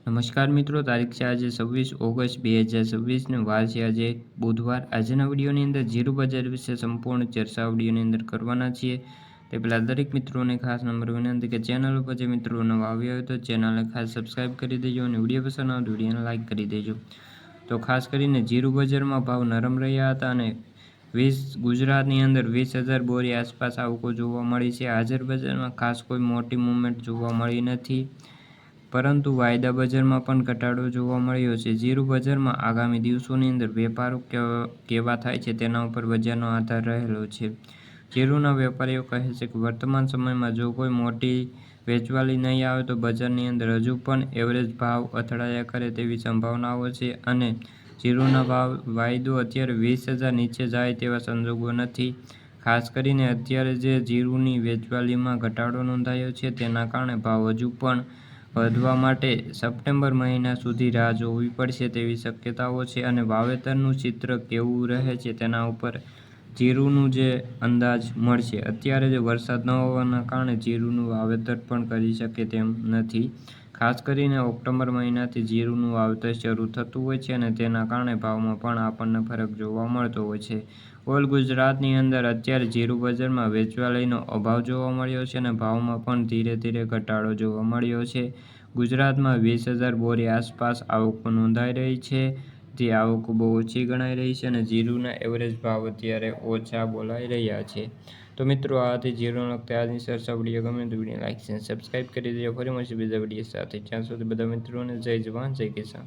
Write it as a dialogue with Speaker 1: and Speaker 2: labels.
Speaker 1: નમસ્કાર મિત્રો, તારીખ છે આજે 26 ઓગસ્ટ 2026 ને વાર છે આજે બુધવાર। આજના વિડીયોની અંદર જીરું બજાર વિશે સંપૂર્ણ ચર્ચા વિડીયોની અંદર કરવાના છીએ। તે પહેલાં દરેક મિત્રોને ખાસ નંબર વિનંતી કે ચેનલ ઉપર જે મિત્રો નવા આવ્યા હોય તો ચેનલને ખાસ સબસ્ક્રાઈબ કરી દેજો અને વિડીયો પસંદ આવે તો વિડીયોને લાઇક કરી દેજો। તો ખાસ કરીને જીરું બજારમાં ભાવ નરમ રહ્યા હતા અને ગુજરાતની અંદર 20,000 બોરી આસપાસ આવકો જોવા મળી છે। હાજર બજારમાં ખાસ કોઈ મોટી મૂવમેન્ટ જોવા મળી નથી, પરંતુ વાયદા બજારમાં પણ ઘટાડો જોવા મળ્યો છે। જીરું બજારમાં આગામી દિવસોની અંદર વેપારો કેવા થાય છે તેના ઉપર બજારનો આધાર રહેલો છે। જીરુના વેપારીઓ કહે છે કે વર્તમાન સમયમાં જો કોઈ મોટી વેચવાલી નહીં આવે તો બજારની અંદર હજુ પણ એવરેજ ભાવ અથડાયા કરે તેવી સંભાવનાઓ છે અને જીરુના વાયદો અત્યારે 20,000 નીચે જાય તેવા સંજોગો નથી। ખાસ કરીને અત્યારે જે જીરુની વેચવાલીમાં ઘટાડો નોંધાયો છે તેના કારણે ભાવ હજુ પણ વધવા માટે સપ્ટેમ્બર મહિના સુધી રાહ જોવી પડશે તેવી શક્યતાઓ છે અને વાવેતરનું ચિત્ર કેવું રહે છે તેના ઉપર જીરુનું જે અંદાજ મળશે। અત્યારે જે વરસાદ ન હોવાના કારણે જીરુનું વાવેતર પણ કરી શકે તેમ નથી। ખાસ કરીને ઓક્ટોબર મહિનાથી જીરુનું વાવેતર શરૂ થતું હોય છે અને તેના કારણે ભાવમાં પણ આપણને ફરક જોવા મળતો હોય છે। ઓલ ગુજરાતની અંદર અત્યારે જીરું બજારમાં વેચવાલીનો અભાવ જોવા મળ્યો છે અને ભાવમાં પણ ધીરે ધીરે ઘટાડો જોવા મળ્યો છે। ગુજરાતમાં 20,000 બોરી આસપાસ આવકો નોંધાઈ રહી છે, જે આવકો બહુ ઓછી ગણાઈ રહી છે અને જીરુના એવરેજ ભાવ અત્યારે ઓછા બોલાઈ રહ્યા છે। તો મિત્રો, આ હતી જીરુને લગતી આજની ચર્ચા। વિડીયો ગમે તો વિડીયો લાઈક અને સબસ્ક્રાઈબ કરી દેજો। ફરી મળશે બીજા વિડીયો સાથે, ત્યાં સુધી બધા મિત્રોને જય જવાન જય કિસાન।